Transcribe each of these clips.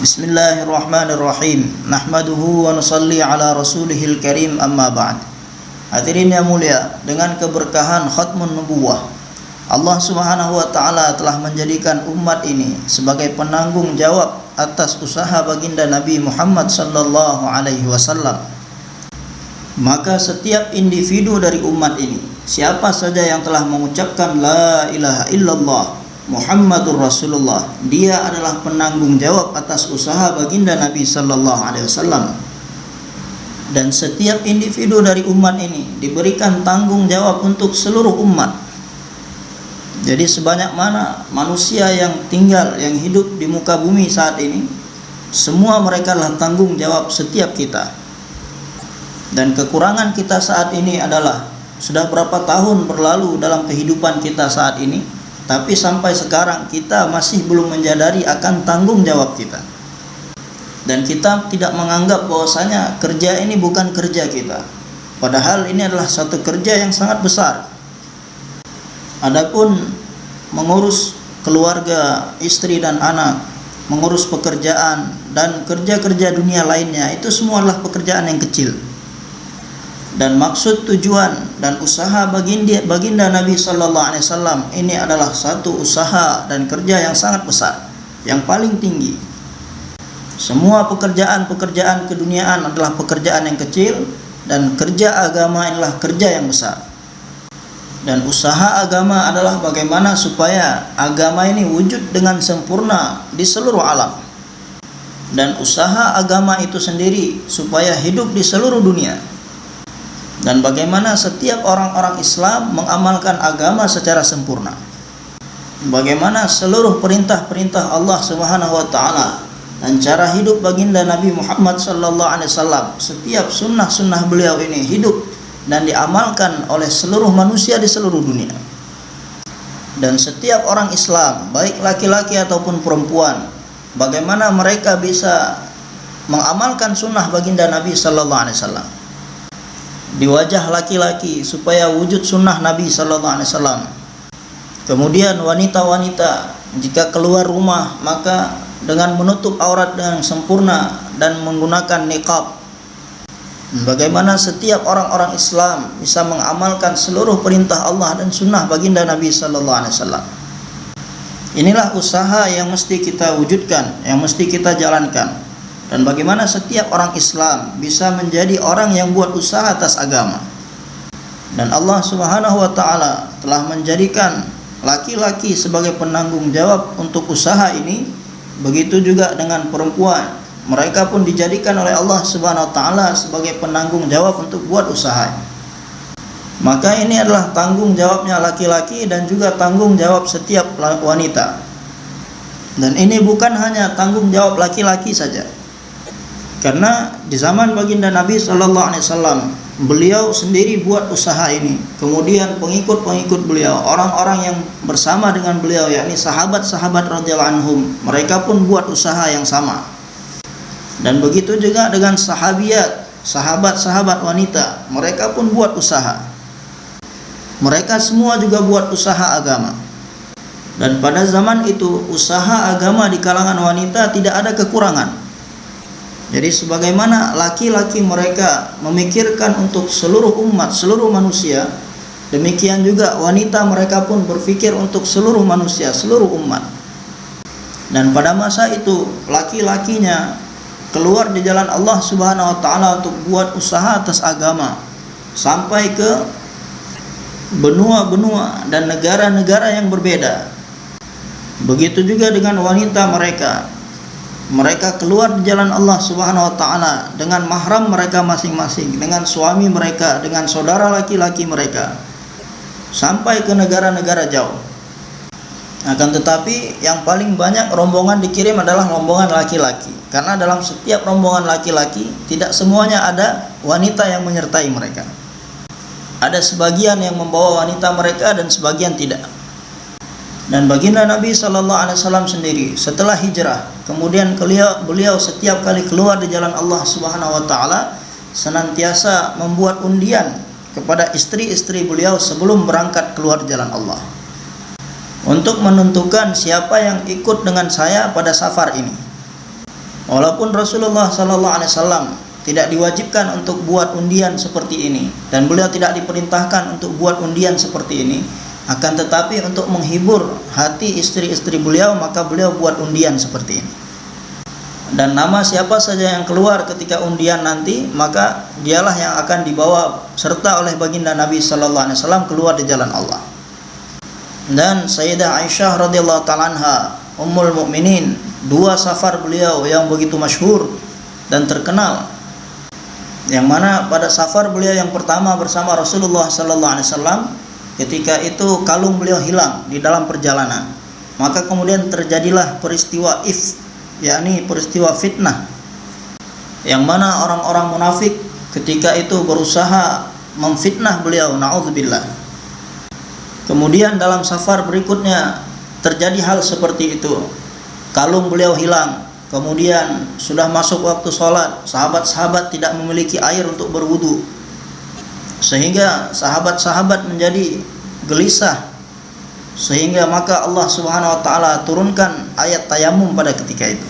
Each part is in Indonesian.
Bismillahirrahmanirrahim. Nahmaduhu wa nusalli ala rasulihil karim, amma ba'd. Hadirin yang mulia, dengan keberkahan khatmun nubuwah, Allah subhanahu wa ta'ala telah menjadikan umat ini sebagai penanggung jawab atas usaha baginda Nabi Muhammad sallallahu alaihi wasallam. Maka setiap individu dari umat ini, siapa saja yang telah mengucapkan la ilaha illallah Muhammadur Rasulullah, dia adalah penanggung jawab atas usaha baginda Nabi sallallahu alaihi wasallam. Dan setiap individu dari umat ini diberikan tanggung jawab untuk seluruh umat. Jadi sebanyak mana manusia yang tinggal, yang hidup di muka bumi saat ini, semua mereka adalah tanggung jawab setiap kita. Dan kekurangan kita saat ini adalah, sudah berapa tahun berlalu dalam kehidupan kita saat ini, tapi sampai sekarang kita masih belum menyadari akan tanggung jawab kita. Dan kita tidak menganggap bahwasanya kerja ini bukan kerja kita, padahal ini adalah satu kerja yang sangat besar. Adapun mengurus keluarga, istri dan anak, mengurus pekerjaan dan kerja-kerja dunia lainnya, itu semua adalah pekerjaan yang kecil. Dan maksud, tujuan dan usaha baginda Nabi sallallahu alaihi wasallam ini adalah satu usaha dan kerja yang sangat besar, yang paling tinggi. Semua pekerjaan-pekerjaan keduniaan adalah pekerjaan yang kecil, dan kerja agama inilah kerja yang besar. Dan usaha agama adalah bagaimana supaya agama ini wujud dengan sempurna di seluruh alam. Dan usaha agama itu sendiri supaya hidup di seluruh dunia. Dan bagaimana setiap orang-orang Islam mengamalkan agama secara sempurna. Bagaimana seluruh perintah-perintah Allah Subhanahu wa taala dan cara hidup baginda Nabi Muhammad sallallahu alaihi wasallam, setiap sunnah-sunnah beliau ini hidup dan diamalkan oleh seluruh manusia di seluruh dunia. Dan setiap orang Islam, baik laki-laki ataupun perempuan, bagaimana mereka bisa mengamalkan sunnah baginda Nabi sallallahu alaihi wasallam di wajah laki-laki supaya wujud sunnah Nabi sallallahu alaihi wasallam. Kemudian wanita-wanita jika keluar rumah maka dengan menutup aurat dengan sempurna dan menggunakan niqab. Bagaimana setiap orang-orang Islam bisa mengamalkan seluruh perintah Allah dan sunnah baginda Nabi sallallahu alaihi wasallam. Inilah usaha yang mesti kita wujudkan, yang mesti kita jalankan. Dan bagaimana setiap orang Islam bisa menjadi orang yang buat usaha atas agama. Dan Allah Subhanahu wa taala telah menjadikan laki-laki sebagai penanggung jawab untuk usaha ini. Begitu juga dengan perempuan. Mereka pun dijadikan oleh Allah Subhanahu wa taala sebagai penanggung jawab untuk buat usaha. Maka ini adalah tanggung jawabnya laki-laki dan juga tanggung jawab setiap wanita. Dan ini bukan hanya tanggung jawab laki-laki saja. Karena di zaman baginda Nabi sallallahu alaihi wasallam, beliau sendiri buat usaha ini. Kemudian pengikut-pengikut beliau, orang-orang yang bersama dengan beliau, yakni sahabat-sahabat radhiyallahu anhum, mereka pun buat usaha yang sama. Dan begitu juga dengan sahabiat, sahabat-sahabat wanita, mereka pun buat usaha. Mereka semua juga buat usaha agama. Dan pada zaman itu, usaha agama di kalangan wanita tidak ada kekurangan. Jadi sebagaimana laki-laki mereka memikirkan untuk seluruh umat, seluruh manusia, demikian juga wanita mereka pun berpikir untuk seluruh manusia, seluruh umat. Dan pada masa itu laki-lakinya keluar di jalan Allah Subhanahu wa taala untuk buat usaha atas agama sampai ke benua-benua dan negara-negara yang berbeda. Begitu juga dengan wanita mereka keluar di jalan Allah Subhanahu wa taala dengan mahram mereka masing-masing, dengan suami mereka, dengan saudara laki-laki mereka, sampai ke negara-negara jauh. Akan tetapi yang paling banyak rombongan dikirim adalah rombongan laki-laki, karena dalam setiap rombongan laki-laki tidak semuanya ada wanita yang menyertai mereka. Ada sebagian yang membawa wanita mereka dan sebagian tidak. Dan baginda Nabi sallallahu alaihi wasallam sendiri setelah hijrah, kemudian beliau setiap kali keluar di jalan Allah Subhanahu wa taala senantiasa membuat undian kepada istri-istri beliau sebelum berangkat keluar di jalan Allah. untuk menentukan siapa yang ikut dengan saya pada safar ini. Walaupun Rasulullah sallallahu alaihi wasallam tidak diwajibkan untuk buat undian seperti ini, dan beliau tidak diperintahkan untuk buat undian seperti ini, akan tetapi untuk menghibur hati istri-istri beliau, maka beliau buat undian seperti ini. Dan nama siapa saja yang keluar ketika undian nanti, maka dialah yang akan dibawa serta oleh baginda Nabi sallallahu alaihi wasallam keluar di jalan Allah. Dan Sayyidah Aisyah radhiyallahu ta'ala anha, Ummul Mukminin, dua safar beliau yang begitu masyhur dan terkenal, yang mana pada safar beliau yang pertama bersama Rasulullah sallallahu alaihi wasallam, ketika itu kalung beliau hilang di dalam perjalanan, maka kemudian terjadilah peristiwa yakni peristiwa fitnah, yang mana orang-orang munafik ketika itu berusaha memfitnah beliau, na'udzubillah. Kemudian dalam safar berikutnya terjadi hal seperti itu, kalung beliau hilang, kemudian sudah masuk waktu sholat, sahabat-sahabat tidak memiliki air untuk berwudu, sehingga sahabat-sahabat menjadi gelisah, sehingga maka Allah Subhanahu wa taala turunkan ayat tayamum pada ketika itu.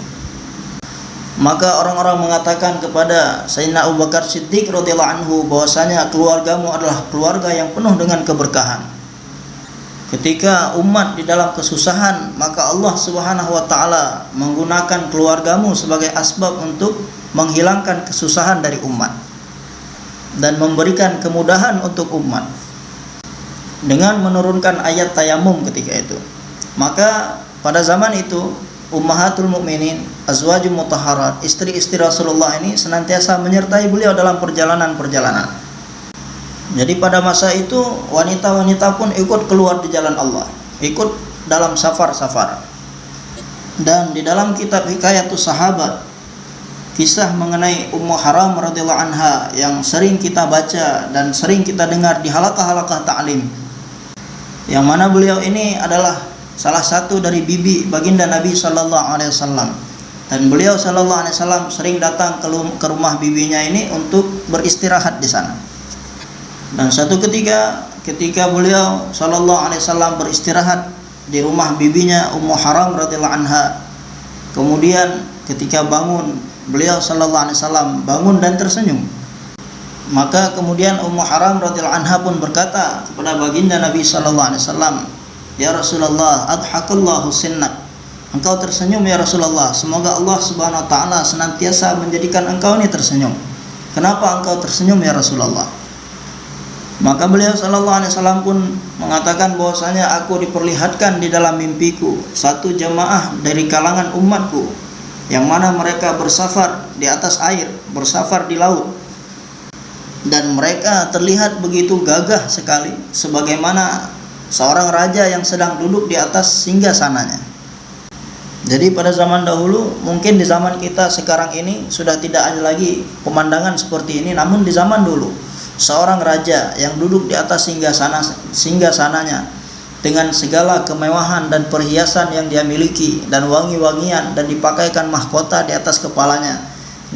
Maka orang-orang mengatakan kepada Sayyidina Abu Bakar Siddiq radhiyallahu anhu bahwasanya keluargamu adalah keluarga yang penuh dengan keberkahan. Ketika umat di dalam kesusahan, maka Allah Subhanahu wa taala menggunakan keluargamu sebagai asbab untuk menghilangkan kesusahan dari umat dan memberikan kemudahan untuk umat dengan menurunkan ayat tayamum ketika itu. Maka pada zaman itu Ummahatul Mukminin, azwajul mutahharat, istri-istri Rasulullah ini senantiasa menyertai beliau dalam perjalanan-perjalanan. Jadi pada masa itu wanita-wanita pun ikut keluar di jalan Allah, ikut dalam safar-safar. Dan di dalam kitab Hikayatus Sahabat, kisah mengenai Ummu Haram radhiyallahu anha yang sering kita baca dan sering kita dengar di halaqah-halaqah ta'lim, yang mana beliau ini adalah salah satu dari bibi baginda Nabi sallallahu alaihi wasallam, dan beliau sallallahu alaihi wasallam sering datang ke rumah bibinya ini untuk beristirahat di sana. Dan suatu ketika beliau sallallahu alaihi wasallam beristirahat di rumah bibinya Ummu Haram radhiyallahu anha, kemudian ketika bangun, beliau sallallahu alaihi wasallam bangun dan tersenyum. Maka kemudian Ummu Haram radhiyallahu anha pun berkata kepada baginda Nabi sallallahu alaihi wasallam, "Ya Rasulullah, adhakallahu sinnak." Engkau tersenyum ya Rasulullah, semoga Allah Subhanahu wa taala senantiasa menjadikan engkau ini tersenyum. Kenapa engkau tersenyum ya Rasulullah? Maka beliau sallallahu alaihi wasallam pun mengatakan bahwasanya aku diperlihatkan di dalam mimpiku satu jamaah dari kalangan umatku, yang mana mereka bersafar di atas air, bersafar di laut, dan mereka terlihat begitu gagah sekali, sebagaimana seorang raja yang sedang duduk di atas singgasananya. Jadi pada zaman dahulu, mungkin di zaman kita sekarang ini sudah tidak ada lagi pemandangan seperti ini, namun di zaman dulu seorang raja yang duduk di atas singgasananya dengan segala kemewahan dan perhiasan yang dia miliki dan wangi-wangian, dan dipakaikan mahkota di atas kepalanya,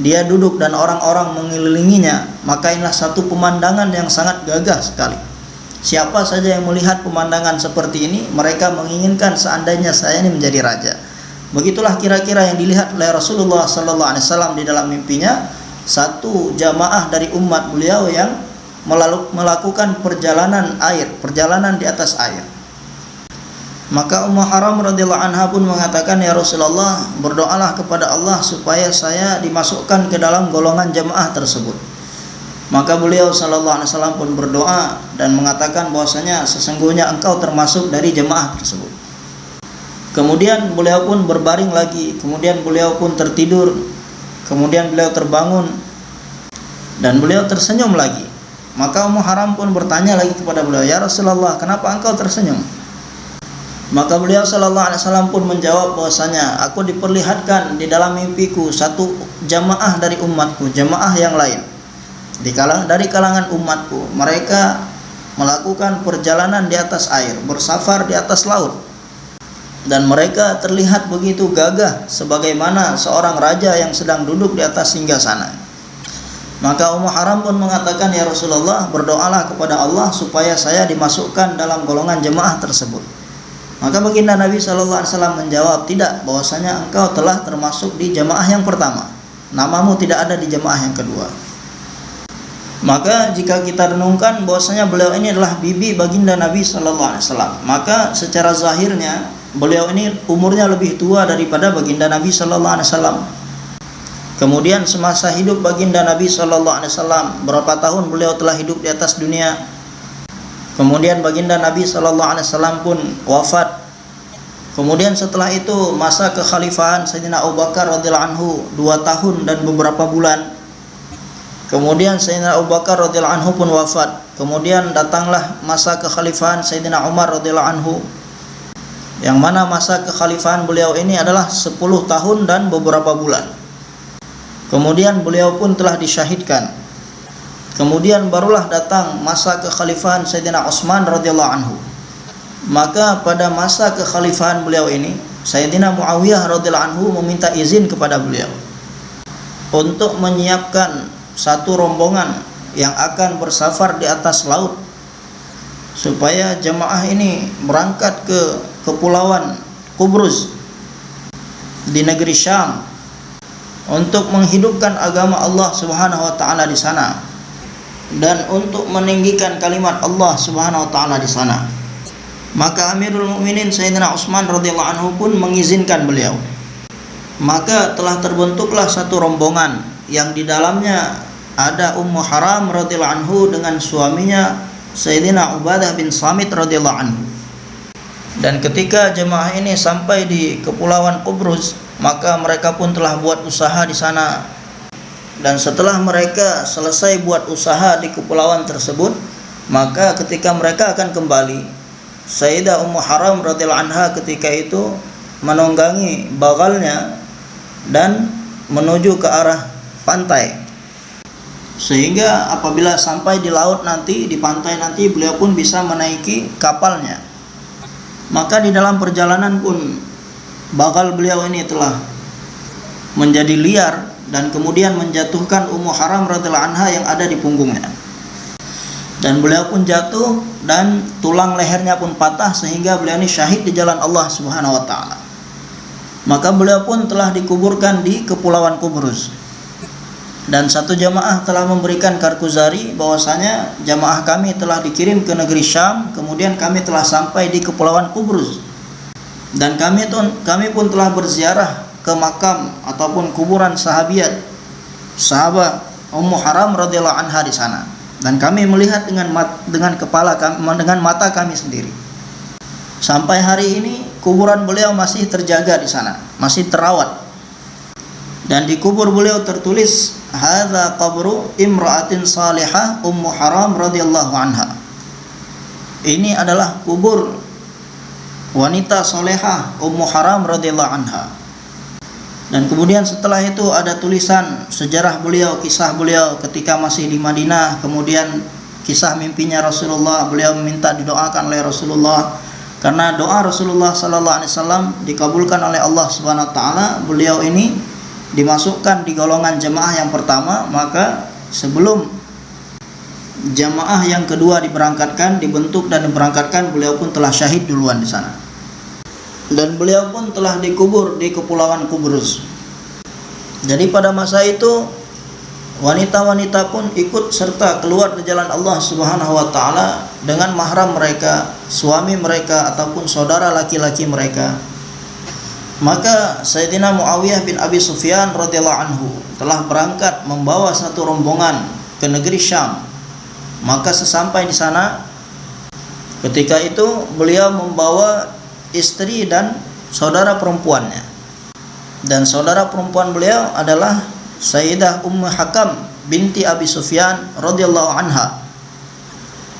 dia duduk dan orang-orang mengelilinginya, maka inilah satu pemandangan yang sangat gagah sekali. Siapa saja yang melihat pemandangan seperti ini, mereka menginginkan seandainya saya ini menjadi raja. Begitulah kira-kira yang dilihat oleh Rasulullah sallallahu alaihi wasallam di dalam mimpinya, satu jamaah dari umat beliau yang melakukan perjalanan air, perjalanan di atas air. Maka Ummu Haram radhiyallahu anha pun mengatakan, "Ya Rasulullah, berdoalah kepada Allah supaya saya dimasukkan ke dalam golongan jamaah tersebut." Maka beliau sallallahu alaihi wasallam pun berdoa dan mengatakan bahwasanya sesungguhnya engkau termasuk dari jemaah tersebut. Kemudian beliau pun berbaring lagi, kemudian beliau pun tertidur, kemudian beliau terbangun dan beliau tersenyum lagi. Maka Ummu Haram pun bertanya lagi kepada beliau, "Ya Rasulullah, kenapa engkau tersenyum?" Maka beliau sallallahu alaihi wasallam pun menjawab bahwasanya aku diperlihatkan di dalam mimpiku satu jamaah dari umatku, jamaah yang lain dari kalangan umatku, mereka melakukan perjalanan di atas air, bersafar di atas laut, dan mereka terlihat begitu gagah sebagaimana seorang raja yang sedang duduk di atas singgasana. Maka Ummu Haram pun mengatakan, "Ya Rasulullah, berdoalah kepada Allah supaya saya dimasukkan dalam golongan jemaah tersebut." Maka baginda Nabi SAW menjawab, tidak, bahwasanya engkau telah termasuk di jamaah yang pertama, namamu tidak ada di jamaah yang kedua. Maka jika kita renungkan bahwasanya beliau ini adalah bibi baginda Nabi SAW, maka secara zahirnya beliau ini umurnya lebih tua daripada baginda Nabi SAW. Kemudian semasa hidup baginda Nabi SAW, berapa tahun beliau telah hidup di atas dunia. Kemudian baginda Nabi SAW pun wafat. Kemudian setelah itu masa kekhalifahan Sayyidina Abu Bakar radhiyallahu anhu 2 tahun dan beberapa bulan. Kemudian Sayyidina Abu Bakar radhiyallahu anhu pun wafat. Kemudian datanglah masa kekhalifahan Sayyidina Umar radhiyallahu anhu, yang mana masa kekhalifahan beliau ini adalah 10 tahun dan beberapa bulan. Kemudian beliau pun telah disyahidkan. Kemudian barulah datang masa kekhalifahan Sayyidina Utsman radhiyallahu anhu. Maka pada masa kekhalifahan beliau ini, Sayyidina Muawiyah radhiyallahu anhu meminta izin kepada beliau untuk menyiapkan satu rombongan yang akan bersafar di atas laut, supaya jemaah ini berangkat ke kepulauan Qubrus di negeri Syam untuk menghidupkan agama Allah Subhanahu wa taala di sana dan untuk meninggikan kalimat Allah Subhanahu wa taala di sana. Maka Amirul Mukminin Sayyidina Utsman radhiyallahu anhu pun mengizinkan beliau. Maka telah terbentuklah satu rombongan yang di dalamnya ada Ummu Haram radhiyallahu anhu dengan suaminya Sayyidina Ubadah bin Samit radhiyallahu anhu. Dan ketika jemaah ini sampai di kepulauan Qubrus, maka mereka pun telah buat usaha di sana. Dan setelah mereka selesai buat usaha di kepulauan tersebut, maka ketika mereka akan kembali, Sayyidah Ummu Haram radhiyallahu anha ketika itu menunggangi bagalnya dan menuju ke arah pantai, sehingga apabila sampai di laut nanti, di pantai nanti, beliau pun bisa menaiki kapalnya. Maka di dalam perjalanan pun bagal beliau ini telah menjadi liar dan kemudian menjatuhkan Ummu Haram radhiyallahu anha yang ada di punggungnya. Dan beliau pun jatuh dan tulang lehernya pun patah sehingga beliau ini syahid di jalan Allah Subhanahu wa taala. Maka beliau pun telah dikuburkan di kepulauan Qubrus. Dan satu jamaah telah memberikan karkuzari bahwasanya jamaah kami telah dikirim ke negeri Syam, kemudian kami telah sampai di kepulauan Qubrus. Dan kami pun telah berziarah ke makam ataupun kuburan sahabat Ummu Haram radhiyallahu anha di sana, dan kami melihat dengan mata kami sendiri. Sampai hari ini kuburan beliau masih terjaga di sana, masih terawat. Dan di kubur beliau tertulis, hadza qabru imra'atin salihah Ummu Haram radhiyallahu anha. Ini adalah kubur wanita solehah Ummu Haram radhiyallahu anha. Dan kemudian setelah itu ada tulisan sejarah beliau, kisah beliau ketika masih di Madinah, kemudian kisah mimpinya Rasulullah. Beliau meminta didoakan oleh Rasulullah, karena doa Rasulullah sallallahu alaihi wasallam dikabulkan oleh Allah Subhanahu wa taala. Beliau ini dimasukkan di golongan jemaah yang pertama, maka sebelum jemaah yang kedua diberangkatkan, dibentuk dan diberangkatkan, beliau pun telah syahid duluan di sana. Dan beliau pun telah dikubur di kepulauan Qubrus. Jadi pada masa itu wanita-wanita pun ikut serta keluar di jalan Allah Subhanahu wa taala dengan mahram mereka, suami mereka ataupun saudara laki-laki mereka. Maka Sayyidina Muawiyah bin Abi Sufyan radhiyallahu anhu telah berangkat membawa satu rombongan ke negeri Syam. Maka sesampai di sana, ketika itu beliau membawa istri dan saudara perempuannya. Dan saudara perempuan beliau adalah Sayyidah Ummu Hakam binti Abi Sufyan radhiyallahu anha.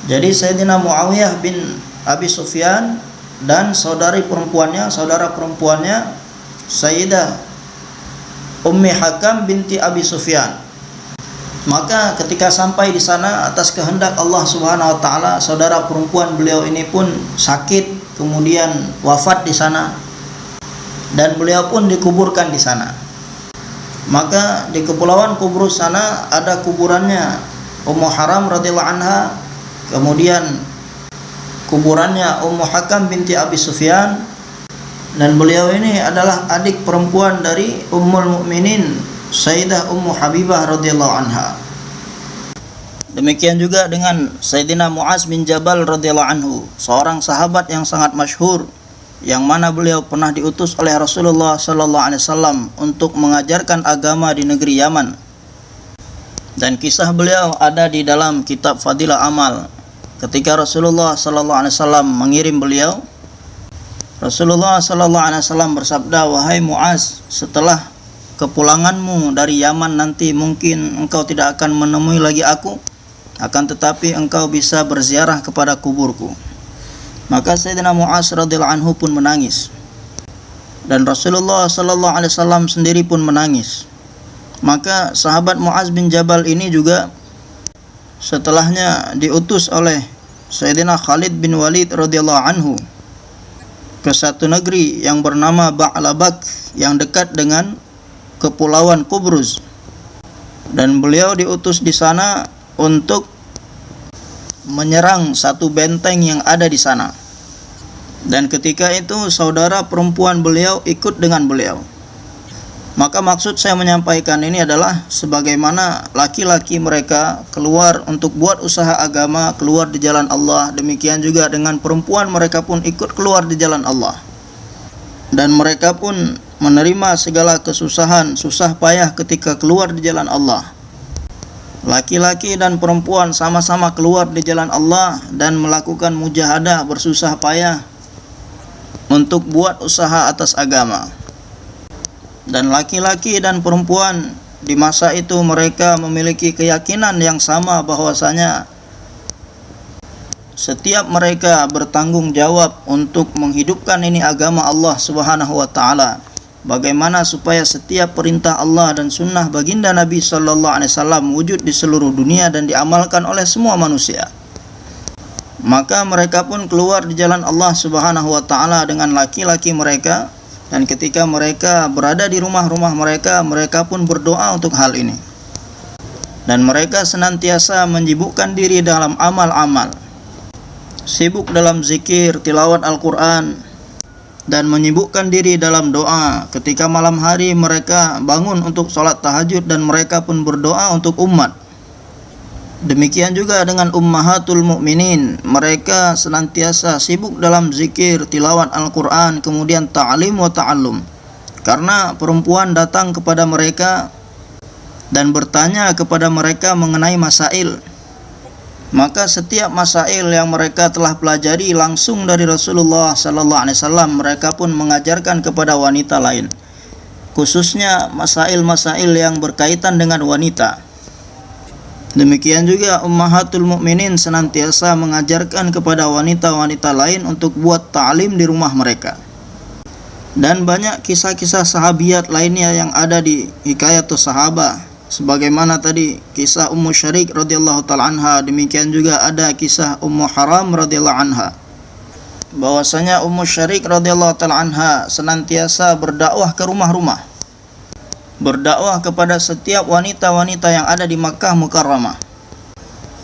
Jadi Sayyidina Muawiyah bin Abi Sufyan dan saudara perempuannya Sayyidah Ummu Hakam binti Abi Sufyan. Maka ketika sampai di sana atas kehendak Allah Subhanahu wa taala, saudara perempuan beliau ini pun sakit, kemudian wafat di sana, dan beliau pun dikuburkan di sana. Maka di kepulauan Qubrus sana ada kuburannya Ummu Haram radhiyallahu anha, kemudian kuburannya Ummu Hakam binti Abi Sufyan, dan beliau ini adalah adik perempuan dari Ummul Mukminin Sayyidah Ummu Habibah radhiyallahu anha. Demikian juga dengan Sayyidina Muaz bin Jabal radhiyallahu anhu, seorang sahabat yang sangat masyhur, yang mana beliau pernah diutus oleh Rasulullah sallallahu alaihi wasallam untuk mengajarkan agama di negeri Yaman. Dan kisah beliau ada di dalam kitab Fadilah Amal. Ketika Rasulullah sallallahu alaihi wasallam mengirim beliau, Rasulullah sallallahu alaihi wasallam bersabda, "Wahai Muaz, setelah kepulanganmu dari Yaman nanti mungkin engkau tidak akan menemui lagi aku, akan tetapi engkau bisa berziarah kepada kuburku." Maka Sayyidina Muaz radhiyallahu anhu pun menangis, dan Rasulullah sallallahu alaihi wasallam sendiri pun menangis. Maka sahabat Muaz bin Jabal ini juga setelahnya diutus oleh Sayyidina Khalid bin Walid radhiyallahu anhu ke satu negeri yang bernama Ba'labak yang dekat dengan kepulauan Qubrus, dan beliau diutus di sana untuk menyerang satu benteng yang ada di sana. Dan ketika itu saudara perempuan beliau ikut dengan beliau. Maka maksud saya menyampaikan ini adalah sebagaimana laki-laki mereka keluar untuk buat usaha agama, keluar di jalan Allah, demikian juga dengan perempuan mereka pun ikut keluar di jalan Allah. Dan mereka pun menerima segala kesusahan, susah payah ketika keluar di jalan Allah. Laki-laki dan perempuan sama-sama keluar di jalan Allah dan melakukan mujahadah, bersusah payah untuk buat usaha atas agama. Dan laki-laki dan perempuan di masa itu mereka memiliki keyakinan yang sama bahwasanya setiap mereka bertanggung jawab untuk menghidupkan ini agama Allah Subhanahu wa taala. Bagaimana supaya setiap perintah Allah dan sunnah baginda Nabi sallallahu alaihi wasallam wujud di seluruh dunia dan diamalkan oleh semua manusia. Maka mereka pun keluar di jalan Allah Subhanahu wa taala dengan laki-laki mereka, dan ketika mereka berada di rumah-rumah mereka, mereka pun berdoa untuk hal ini. Dan mereka senantiasa menyibukkan diri dalam amal-amal, sibuk dalam zikir, tilawat Al-Quran, dan menyibukkan diri dalam doa. Ketika malam hari mereka bangun untuk sholat tahajud dan mereka pun berdoa untuk umat. Demikian juga dengan ummahatul mukminin, mereka senantiasa sibuk dalam zikir, tilawat Al-Quran, kemudian ta'lim wa ta'allum. Karena perempuan datang kepada mereka dan bertanya kepada mereka mengenai masail, maka setiap masail yang mereka telah pelajari langsung dari Rasulullah sallallahu alaihi wasallam, mereka pun mengajarkan kepada wanita lain, khususnya masail-masail yang berkaitan dengan wanita. Demikian juga ummahatul mukminin senantiasa mengajarkan kepada wanita-wanita lain untuk buat ta'lim di rumah mereka. Dan banyak kisah-kisah sahabiat lainnya yang ada di Hikayatus Sahabah, sebagaimana tadi kisah Ummu Syarik radhiyallahu taala anha, demikian juga ada kisah Ummu Haram radhiyallahu anha, bahwasanya Ummu Syarik radhiyallahu taala anha senantiasa berdakwah ke rumah-rumah, berdakwah kepada setiap wanita-wanita yang ada di Makkah Mukarramah.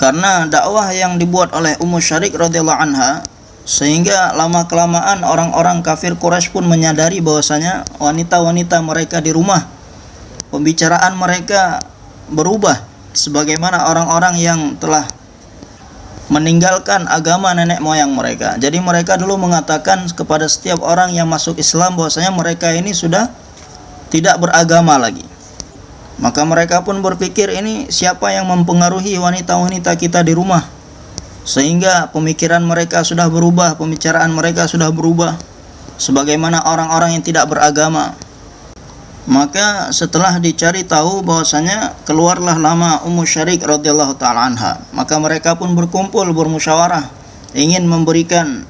Karena dakwah yang dibuat oleh Ummu Syarik radhiyallahu anha, sehingga lama-kelamaan orang-orang kafir Quraisy pun menyadari bahwasanya wanita-wanita mereka di rumah, pembicaraan mereka berubah sebagaimana orang-orang yang telah meninggalkan agama nenek moyang mereka. Jadi mereka dulu mengatakan kepada setiap orang yang masuk Islam bahwasanya mereka ini sudah tidak beragama lagi. Maka mereka pun berpikir, ini siapa yang mempengaruhi wanita-wanita kita di rumah, sehingga pemikiran mereka sudah berubah, pembicaraan mereka sudah berubah sebagaimana orang-orang yang tidak beragama. Maka setelah dicari tahu bahwasanya keluarlah nama Ummu Syarik radhiyallahu taala anha, maka mereka pun berkumpul bermusyawarah ingin memberikan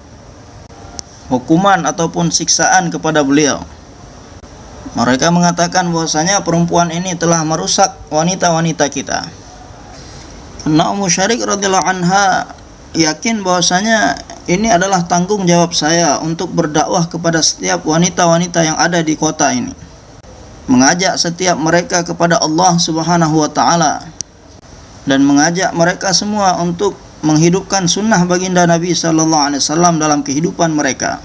hukuman ataupun siksaan kepada beliau. Mereka mengatakan bahwasanya perempuan ini telah merusak wanita-wanita kita. Karena Ummu Syarik radhiyallahu anha yakin bahwasanya ini adalah tanggung jawab saya untuk berdakwah kepada setiap wanita-wanita yang ada di kota ini, mengajak setiap mereka kepada Allah Subhanahu wa taala, dan mengajak mereka semua untuk menghidupkan sunnah baginda Nabi sallallahu alaihi wasallam dalam kehidupan mereka.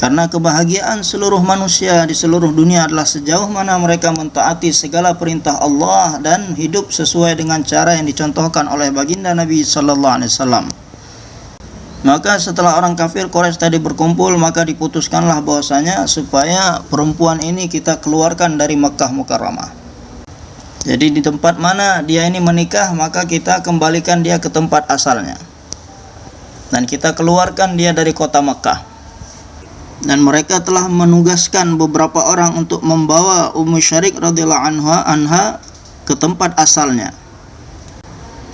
Karena kebahagiaan seluruh manusia di seluruh dunia adalah sejauh mana mereka mentaati segala perintah Allah dan hidup sesuai dengan cara yang dicontohkan oleh baginda Nabi sallallahu alaihi wasallam. Maka setelah orang kafir Quraisy tadi berkumpul, maka diputuskanlah bahwasanya supaya perempuan ini kita keluarkan dari Makkah Mukarramah. Jadi di tempat mana dia ini menikah, maka kita kembalikan dia ke tempat asalnya. Dan kita keluarkan dia dari kota Makkah. Dan mereka telah menugaskan beberapa orang untuk membawa Ummu Syarik radhiyallahu anha ke tempat asalnya.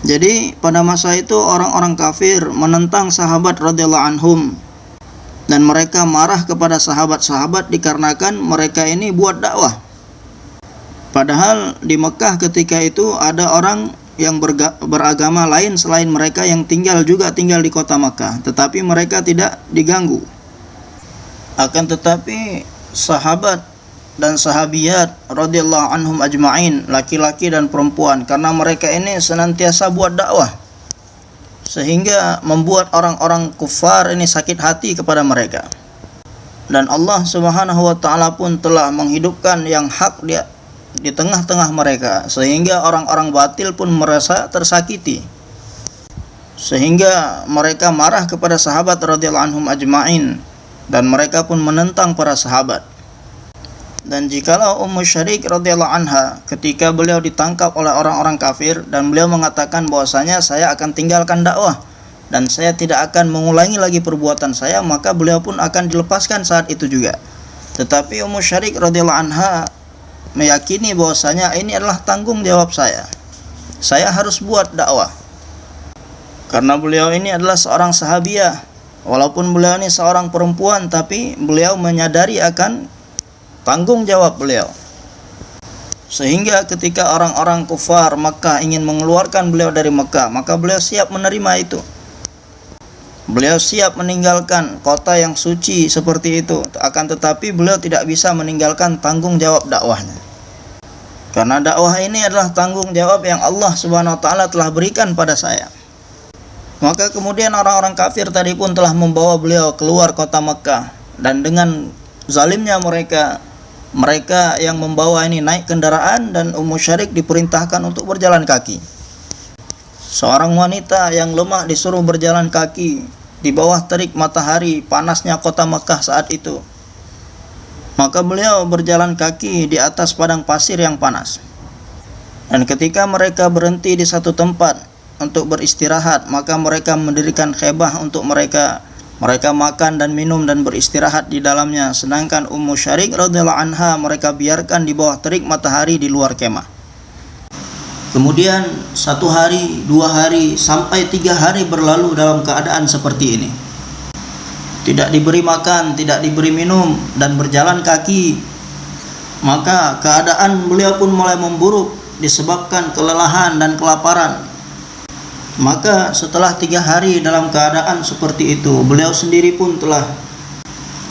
Jadi pada masa itu orang-orang kafir menentang sahabat radhiyallahu anhum, dan mereka marah kepada sahabat-sahabat dikarenakan mereka ini buat dakwah. Padahal di Mekah ketika itu ada orang yang beragama lain selain mereka yang tinggal di kota Mekah, tetapi mereka tidak diganggu. Akan tetapi sahabat dan sahabiyat radhiyallahu anhum ajma'in, laki-laki dan perempuan, karena mereka ini senantiasa buat dakwah, sehingga membuat orang-orang kufar ini sakit hati kepada mereka. Dan Allah Subhanahu wa taala pun telah menghidupkan yang hak di tengah-tengah mereka, sehingga orang-orang batil pun merasa tersakiti, sehingga mereka marah kepada sahabat radhiyallahu anhum ajma'in, dan mereka pun menentang para sahabat. Dan jikalau Ummu Syarik radhiyallahu anha ketika beliau ditangkap oleh orang-orang kafir dan beliau mengatakan bahwasanya saya akan tinggalkan dakwah dan saya tidak akan mengulangi lagi perbuatan saya, maka beliau pun akan dilepaskan saat itu juga. Tetapi Ummu Syarik radhiyallahu anha meyakini bahwasanya ini adalah tanggung jawab saya. Saya harus buat dakwah. Karena beliau ini adalah seorang sahabiah. Walaupun beliau ini seorang perempuan, tapi beliau menyadari akan tanggung jawab beliau. Sehingga ketika orang-orang kufar Makkah ingin mengeluarkan beliau dari Makkah, maka beliau siap menerima itu. Beliau siap meninggalkan kota yang suci seperti itu. Akan tetapi beliau tidak bisa meninggalkan tanggung jawab dakwahnya. Karena dakwah ini adalah tanggung jawab yang Allah Subhanahu wa taala telah berikan pada saya. Maka kemudian orang-orang kafir tadi pun telah membawa beliau keluar kota Makkah, dan dengan zalimnya mereka yang membawa ini naik kendaraan, dan Ummu Syarik diperintahkan untuk berjalan kaki. Seorang wanita yang lemah disuruh berjalan kaki di bawah terik matahari panasnya kota Makkah saat itu. Maka beliau berjalan kaki di atas padang pasir yang panas. Dan ketika mereka berhenti di satu tempat untuk beristirahat, maka mereka mendirikan khebah untuk mereka makan dan minum dan beristirahat di dalamnya. Sedangkan Ummu Syarik radhiyallahu anha mereka biarkan di bawah terik matahari di luar kemah. Kemudian 1 hari, 2 hari, sampai 3 hari berlalu dalam keadaan seperti ini. Tidak diberi makan, tidak diberi minum, dan berjalan kaki. Maka keadaan beliau pun mulai memburuk disebabkan kelelahan dan kelaparan. Maka setelah 3 hari dalam keadaan seperti itu, beliau sendiri pun telah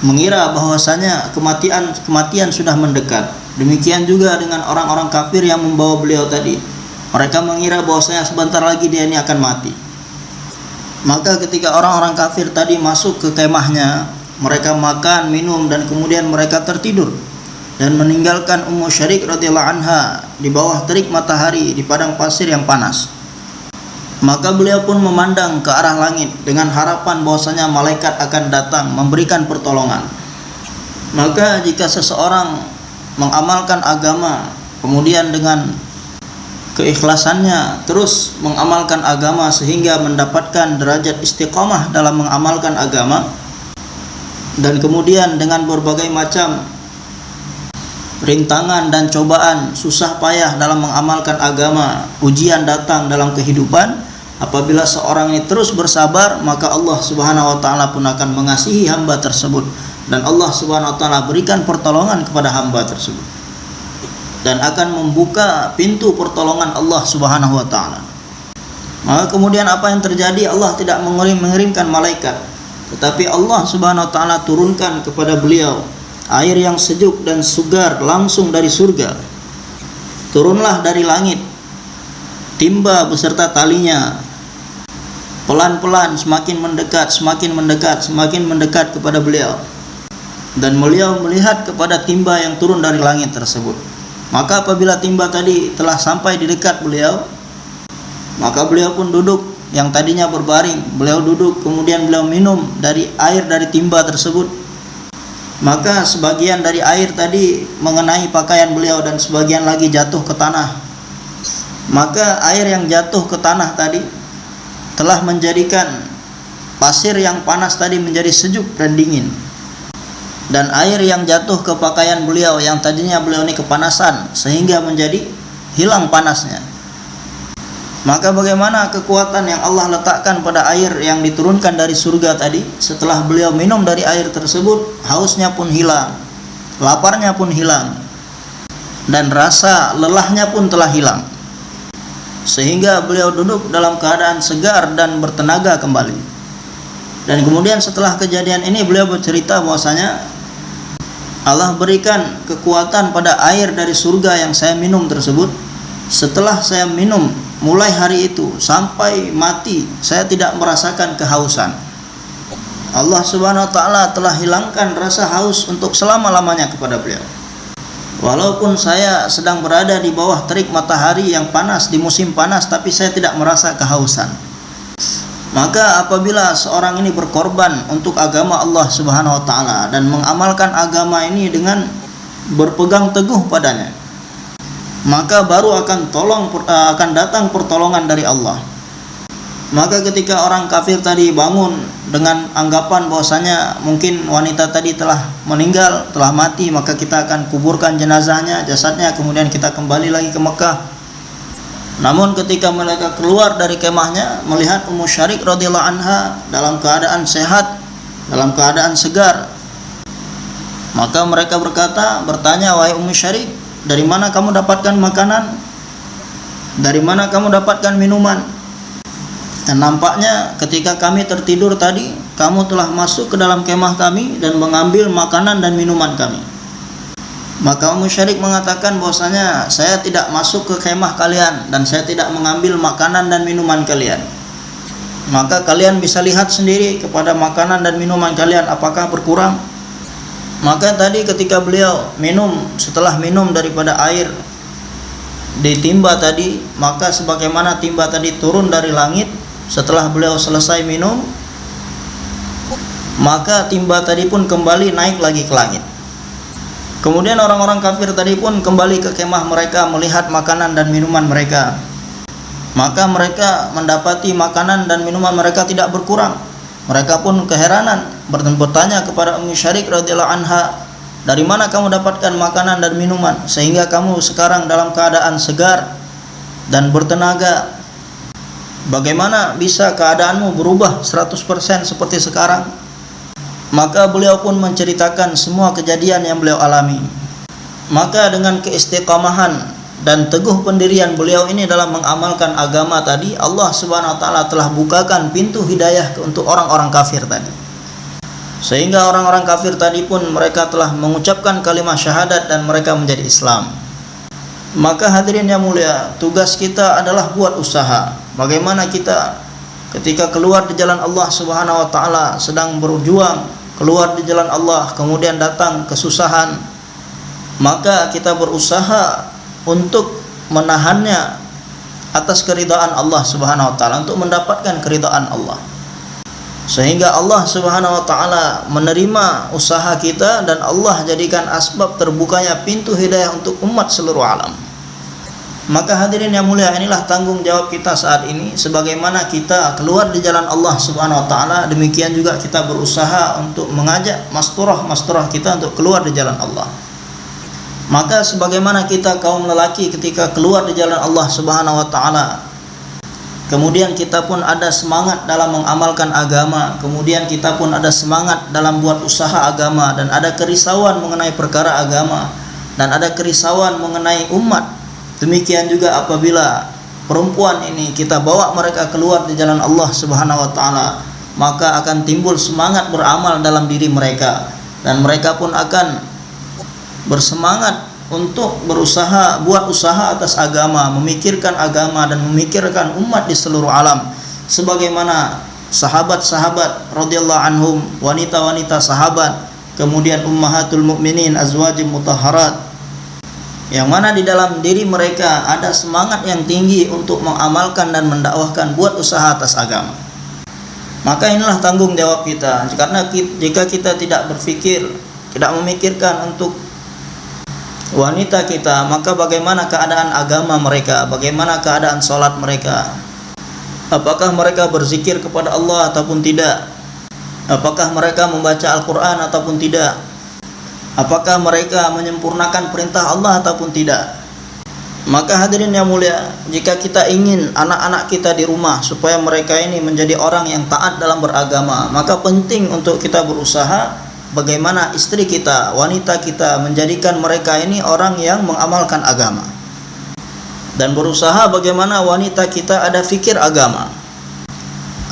mengira bahwasanya kematian sudah mendekat. Demikian juga dengan orang-orang kafir yang membawa beliau tadi. Mereka mengira bahwasanya sebentar lagi dia ini akan mati. Maka ketika orang-orang kafir tadi masuk ke kemahnya, mereka makan, minum, dan kemudian mereka tertidur dan meninggalkan Ummu Syarik radhiyallahu anha di bawah terik matahari di padang pasir yang panas. Maka beliau pun memandang ke arah langit dengan harapan bahwasanya malaikat akan datang memberikan pertolongan. Maka jika seseorang mengamalkan agama, kemudian dengan keikhlasannya terus mengamalkan agama sehingga mendapatkan derajat istiqamah dalam mengamalkan agama, dan kemudian dengan berbagai macam rintangan dan cobaan, susah payah dalam mengamalkan agama, ujian datang dalam kehidupan, apabila seorang ini terus bersabar, maka Allah Subhanahu wa taala pun akan mengasihi hamba tersebut, dan Allah Subhanahu wa taala berikan pertolongan kepada hamba tersebut, dan akan membuka pintu pertolongan Allah Subhanahu wa taala. Maka kemudian apa yang terjadi? Allah tidak mengirimkan malaikat, tetapi Allah Subhanahu wa taala turunkan kepada beliau air yang sejuk dan segar langsung dari surga. Turunlah dari langit timba beserta talinya, pelan-pelan semakin mendekat kepada beliau. Dan beliau melihat kepada timba yang turun dari langit tersebut. Maka apabila timba tadi telah sampai di dekat beliau, maka beliau pun duduk. Yang tadinya berbaring, beliau duduk, kemudian beliau minum dari air dari timba tersebut. Maka sebagian dari air tadi mengenai pakaian beliau dan sebagian lagi jatuh ke tanah. Maka air yang jatuh ke tanah tadi telah menjadikan pasir yang panas tadi menjadi sejuk dan dingin. Dan air yang jatuh ke pakaian beliau yang tadinya beliau ini kepanasan sehingga menjadi hilang panasnya. Maka bagaimana kekuatan yang Allah letakkan pada air yang diturunkan dari surga tadi, setelah beliau minum dari air tersebut, hausnya pun hilang, laparnya pun hilang, dan rasa lelahnya pun telah hilang, sehingga beliau duduk dalam keadaan segar dan bertenaga kembali. Dan kemudian setelah kejadian ini beliau bercerita bahwasanya Allah berikan kekuatan pada air dari surga yang saya minum tersebut. Setelah saya minum mulai hari itu sampai mati, saya tidak merasakan kehausan. Allah Subhanahu wa taala telah hilangkan rasa haus untuk selama-lamanya kepada beliau. Walaupun saya sedang berada di bawah terik matahari yang panas di musim panas, tapi saya tidak merasa kehausan. Maka apabila seorang ini berkorban untuk agama Allah Subhanahu wa taala dan mengamalkan agama ini dengan berpegang teguh padanya, maka baru akan datang pertolongan dari Allah. Maka ketika orang kafir tadi bangun dengan anggapan bahwasanya mungkin wanita tadi telah meninggal, telah mati, maka kita akan kuburkan jenazahnya, jasadnya, kemudian kita kembali lagi ke Mekah. Namun ketika mereka keluar dari kemahnya, melihat Ummu Syarik radhiyallahu anha dalam keadaan sehat, dalam keadaan segar, maka mereka bertanya, "Wahai Ummu Syarik, dari mana kamu dapatkan makanan? Dari mana kamu dapatkan minuman? Dan nampaknya ketika kami tertidur tadi, kamu telah masuk ke dalam kemah kami dan mengambil makanan dan minuman kami." Maka Ummu Syarik mengatakan bahwasanya saya tidak masuk ke kemah kalian dan saya tidak mengambil makanan dan minuman kalian. Maka kalian bisa lihat sendiri kepada makanan dan minuman kalian apakah berkurang. Maka tadi ketika beliau setelah minum daripada air di timba tadi, maka sebagaimana timba tadi turun dari langit, setelah beliau selesai minum, maka timba tadi pun kembali naik lagi ke langit. Kemudian orang-orang kafir tadi pun kembali ke kemah mereka melihat makanan dan minuman mereka. Maka mereka mendapati makanan dan minuman mereka tidak berkurang. Mereka pun keheranan, bertanya kepada Ummu Syarik radhiyallahu anha, "Dari mana kamu dapatkan makanan dan minuman sehingga kamu sekarang dalam keadaan segar dan bertenaga? Bagaimana bisa keadaanmu berubah 100% seperti sekarang?" Maka beliau pun menceritakan semua kejadian yang beliau alami. Maka dengan keistiqamahan dan teguh pendirian beliau ini dalam mengamalkan agama tadi, Allah Subhanahu wa taala telah bukakan pintu hidayah untuk orang-orang kafir tadi. Sehingga orang-orang kafir tadi pun mereka telah mengucapkan kalimat syahadat dan mereka menjadi Islam. Maka hadirin yang mulia, tugas kita adalah buat usaha. Bagaimana kita ketika keluar di jalan Allah Subhanahu wa taala, sedang berjuang keluar di jalan Allah, kemudian datang kesusahan, maka kita berusaha untuk menahannya atas keridhaan Allah Subhanahu wa taala, untuk mendapatkan keridhaan Allah, sehingga Allah Subhanahu wa taala menerima usaha kita dan Allah jadikan asbab terbukanya pintu hidayah untuk umat seluruh alam. Maka hadirin yang mulia, inilah tanggung jawab kita saat ini. Sebagaimana kita keluar di jalan Allah Subhanahu wa taala, demikian juga kita berusaha untuk mengajak masturah kita untuk keluar di jalan Allah. Maka sebagaimana kita kaum lelaki ketika keluar di jalan Allah Subhanahu wa taala, kemudian kita pun ada semangat dalam mengamalkan agama, kemudian kita pun ada semangat dalam buat usaha agama, dan ada kerisauan mengenai perkara agama, dan ada kerisauan mengenai umat. Demikian juga apabila perempuan ini kita bawa mereka keluar di jalan Allah Subhanahu wa taala, maka akan timbul semangat beramal dalam diri mereka, dan mereka pun akan bersemangat untuk berusaha, buat usaha atas agama, memikirkan agama dan memikirkan umat di seluruh alam. sebagaimana sahabat-sahabat radhiyallahu anhum, wanita-wanita sahabat, kemudian ummahatul mukminin, azwajul mutahharat, yang mana di dalam diri mereka ada semangat yang tinggi untuk mengamalkan dan mendakwahkan, buat usaha atas agama. Maka inilah tanggung jawab kita. Karena jika kita tidak berpikir, tidak memikirkan untuk wanita kita, maka bagaimana keadaan agama mereka, bagaimana keadaan sholat mereka, apakah mereka berzikir kepada Allah ataupun tidak, apakah mereka membaca Al-Quran ataupun tidak, apakah mereka menyempurnakan perintah Allah ataupun tidak. Maka hadirin yang mulia, jika kita ingin anak-anak kita di rumah supaya mereka ini menjadi orang yang taat dalam beragama, maka penting untuk kita berusaha bagaimana istri kita, wanita kita, menjadikan mereka ini orang yang mengamalkan agama, dan berusaha bagaimana wanita kita ada fikir agama.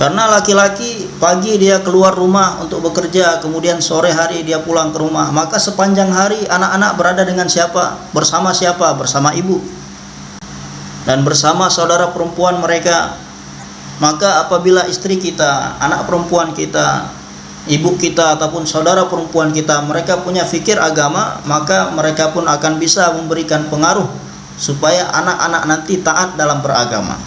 Karena laki-laki pagi dia keluar rumah untuk bekerja, kemudian sore hari dia pulang ke rumah, maka sepanjang hari anak-anak berada dengan siapa? Bersama siapa? Bersama ibu dan bersama saudara perempuan mereka. Maka apabila istri kita, anak perempuan kita, ibu kita ataupun saudara perempuan kita, mereka punya fikir agama, maka mereka pun akan bisa memberikan pengaruh supaya anak-anak nanti taat dalam beragama.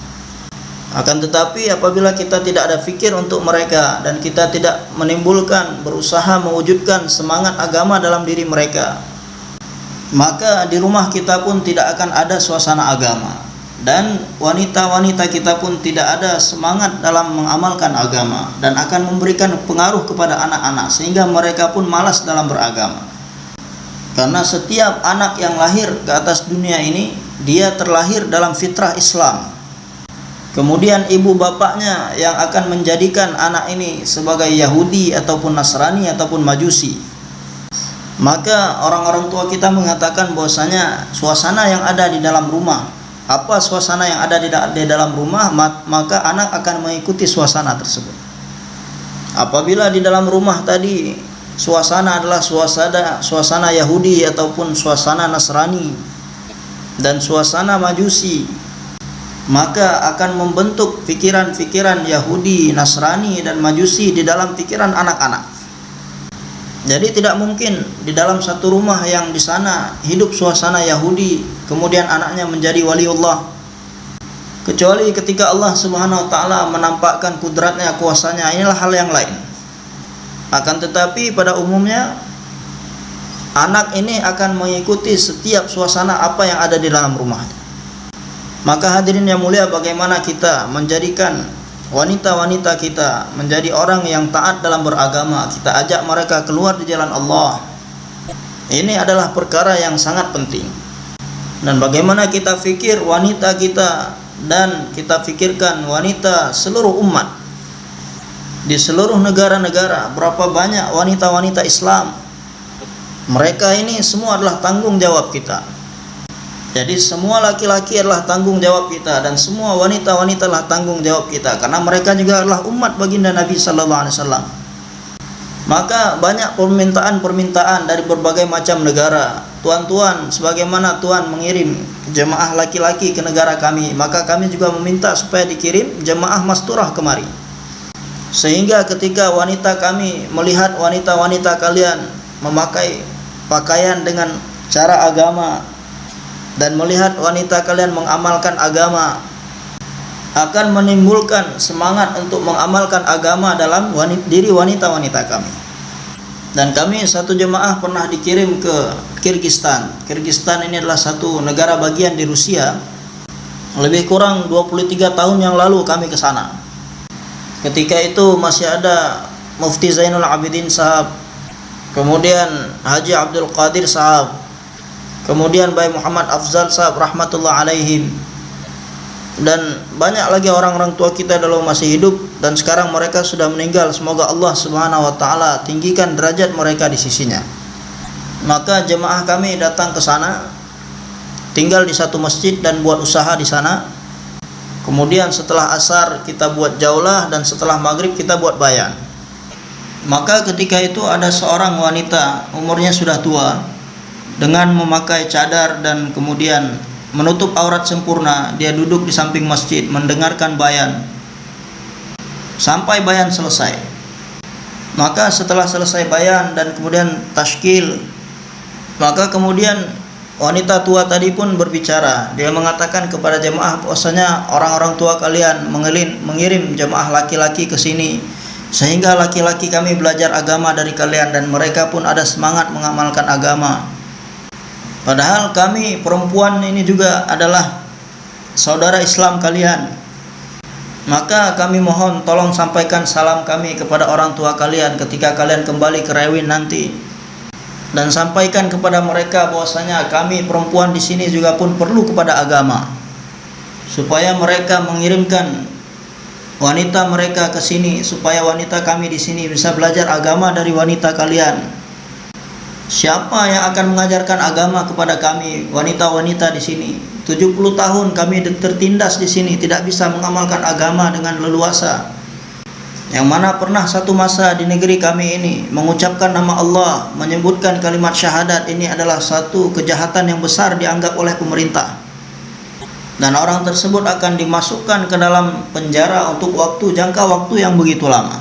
Akan tetapi apabila kita tidak ada fikir untuk mereka dan kita tidak menimbulkan, berusaha mewujudkan semangat agama dalam diri mereka, maka di rumah kita pun tidak akan ada suasana agama, dan wanita-wanita kita pun tidak ada semangat dalam mengamalkan agama, dan akan memberikan pengaruh kepada anak-anak sehingga mereka pun malas dalam beragama. Karena setiap anak yang lahir ke atas dunia ini, dia terlahir dalam fitrah Islam. Kemudian ibu bapaknya yang akan menjadikan anak ini sebagai Yahudi ataupun Nasrani ataupun Majusi. Maka orang-orang tua kita mengatakan bahwasanya suasana yang ada di dalam rumah, apa suasana yang ada di dalam rumah, maka anak akan mengikuti suasana tersebut. Apabila di dalam rumah tadi suasana adalah suasana Yahudi ataupun suasana Nasrani dan suasana Majusi, maka akan membentuk pikiran-pikiran Yahudi, Nasrani, dan Majusi di dalam pikiran anak-anak. Jadi tidak mungkin di dalam satu rumah yang di sana hidup suasana Yahudi, kemudian anaknya menjadi waliullah, kecuali ketika Allah Subhanahu wa taala menampakkan kudratnya, kuasanya, inilah hal yang lain. Akan tetapi pada umumnya anak ini akan mengikuti setiap suasana apa yang ada di dalam rumah. Maka hadirin yang mulia, bagaimana kita menjadikan wanita-wanita kita menjadi orang yang taat dalam beragama, kita ajak mereka keluar di jalan Allah. Ini adalah perkara yang sangat penting. Dan bagaimana kita fikir wanita kita, dan kita fikirkan wanita seluruh umat di seluruh negara-negara, berapa banyak wanita-wanita Islam. Mereka ini semua adalah tanggung jawab kita. Jadi semua laki-laki adalah tanggung jawab kita, dan semua wanita-wanita adalah tanggung jawab kita, karena mereka juga adalah umat baginda Nabi sallallahu alaihi wasallam. Maka banyak permintaan-permintaan dari berbagai macam negara. Tuan-tuan, sebagaimana Tuan mengirim jemaah laki-laki ke negara kami, maka kami juga meminta supaya dikirim jemaah masturah kemari. Sehingga ketika wanita kami melihat wanita-wanita kalian memakai pakaian dengan cara agama, dan melihat wanita kalian mengamalkan agama, akan menimbulkan semangat untuk mengamalkan agama dalam diri wanita-wanita kami. Dan kami satu jemaah pernah dikirim ke Kirgistan. Kirgistan ini adalah satu negara bagian di Rusia. Lebih kurang 23 tahun yang lalu kami ke sana. Ketika itu masih ada Mufti Zainul Abidin Sahab, kemudian Haji Abdul Qadir Sahab, kemudian Bayi Muhammad Afzal Sahab rahmatullah alaihim, dan banyak lagi orang-orang tua kita dulu masih hidup dan sekarang mereka sudah meninggal. Semoga Allah Subhanahu wa taala tinggikan derajat mereka di sisinya. Maka jemaah kami datang ke sana, tinggal di satu masjid dan buat usaha di sana. Kemudian setelah asar kita buat jaulah, dan setelah maghrib kita buat bayan. Maka ketika itu ada seorang wanita, umurnya sudah tua, dengan memakai cadar dan kemudian menutup aurat sempurna. Dia duduk di samping masjid mendengarkan bayan. sampai bayan selesai. Maka setelah selesai bayan dan kemudian tashkil, maka kemudian wanita tua tadi pun berbicara. Dia mengatakan kepada jemaah bahwasanya orang-orang tua kalian mengirim jemaah laki-laki ke sini, sehingga laki-laki kami belajar agama dari kalian dan mereka pun ada semangat mengamalkan agama. Padahal kami perempuan ini juga adalah saudara Islam kalian. Maka kami mohon tolong sampaikan salam kami kepada orang tua kalian ketika kalian kembali ke Rewin nanti. Dan sampaikan kepada mereka bahwasanya kami perempuan di sini juga pun perlu kepada agama, supaya mereka mengirimkan wanita mereka ke sini, supaya wanita kami di sini bisa belajar agama dari wanita kalian. Siapa yang akan mengajarkan agama kepada kami wanita-wanita di sini? 70 tahun kami tertindas di sini, tidak bisa mengamalkan agama dengan leluasa. Yang mana pernah satu masa di negeri kami ini mengucapkan nama Allah, menyebutkan kalimat syahadat, ini adalah satu kejahatan yang besar dianggap oleh pemerintah. Dan orang tersebut akan dimasukkan ke dalam penjara untuk jangka waktu yang begitu lama.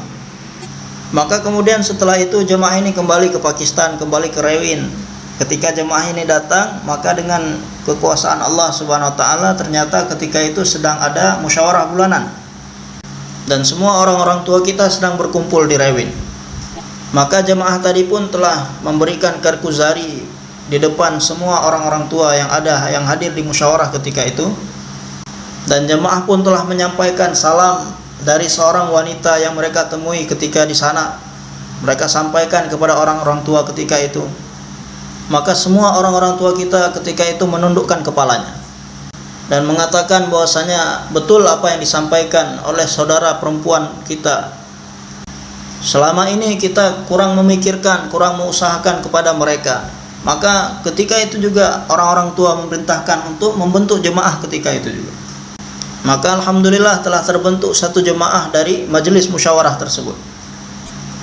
Maka kemudian setelah itu jemaah ini kembali ke Pakistan, kembali ke Rewin. Ketika jemaah ini datang, maka dengan kekuasaan Allah Subhanahu wa taala ternyata ketika itu sedang ada musyawarah bulanan. Dan semua orang-orang tua kita sedang berkumpul di Rewin. Maka jemaah tadi pun telah memberikan karkuzari di depan semua orang-orang tua yang hadir di musyawarah ketika itu. Dan jemaah pun telah menyampaikan salam dari seorang wanita yang mereka temui ketika di sana. Mereka sampaikan kepada orang-orang tua ketika itu. Maka semua orang-orang tua kita ketika itu menundukkan kepalanya dan mengatakan bahwasanya betul apa yang disampaikan oleh saudara perempuan kita. Selama ini kita kurang memikirkan, kurang mengusahakan kepada mereka. Maka ketika itu juga orang-orang tua memerintahkan untuk membentuk jemaah ketika itu juga. Maka alhamdulillah telah terbentuk satu jemaah dari majelis musyawarah tersebut.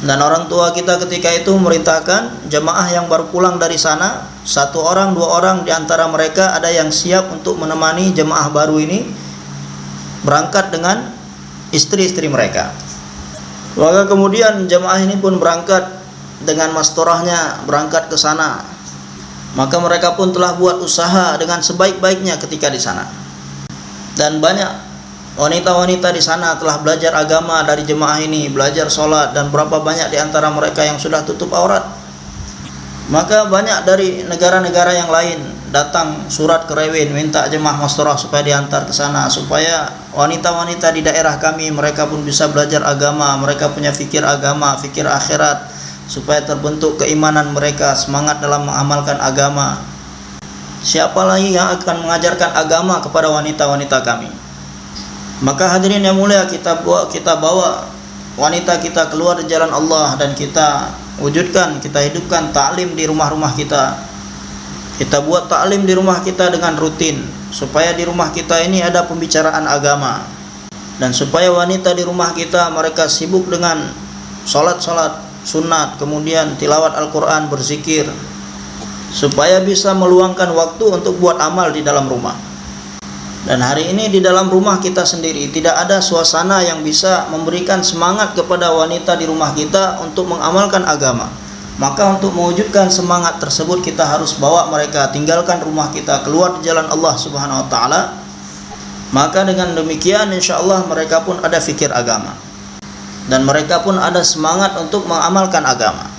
Dan orang tua kita ketika itu memerintahkan jemaah yang baru pulang dari sana, 1 orang 2 orang di antara mereka ada yang siap untuk menemani jemaah baru ini berangkat dengan istri-istri mereka. Maka kemudian jemaah ini pun berangkat dengan mastorahnya berangkat ke sana. Maka mereka pun telah buat usaha dengan sebaik-baiknya ketika di sana. Dan banyak wanita-wanita di sana telah belajar agama dari jemaah ini, belajar sholat, dan berapa banyak di antara mereka yang sudah tutup aurat. Maka banyak dari negara-negara yang lain datang surat ke Rewin minta jemaah mastorah supaya diantar ke sana, supaya wanita-wanita di daerah kami mereka pun bisa belajar agama, mereka punya fikir agama, fikir akhirat, supaya terbentuk keimanan mereka, semangat dalam mengamalkan agama. Siapa lagi yang akan mengajarkan agama kepada wanita-wanita kami? Maka hadirin yang mulia, kita bawa wanita kita keluar di jalan Allah dan kita wujudkan, kita hidupkan taklim di rumah-rumah kita. Kita buat taklim di rumah kita dengan rutin, supaya di rumah kita ini ada pembicaraan agama. Dan supaya wanita di rumah kita mereka sibuk dengan salat-salat sunat, kemudian tilawat Al-Quran, berzikir, supaya bisa meluangkan waktu untuk buat amal di dalam rumah. Dan hari ini di dalam rumah kita sendiri tidak ada suasana yang bisa memberikan semangat kepada wanita di rumah kita untuk mengamalkan agama. Maka untuk mewujudkan semangat tersebut kita harus bawa mereka, tinggalkan rumah kita, keluar di jalan Allah Subhanahu wa taala. Maka dengan demikian insyaallah mereka pun ada fikir agama dan mereka pun ada semangat untuk mengamalkan agama.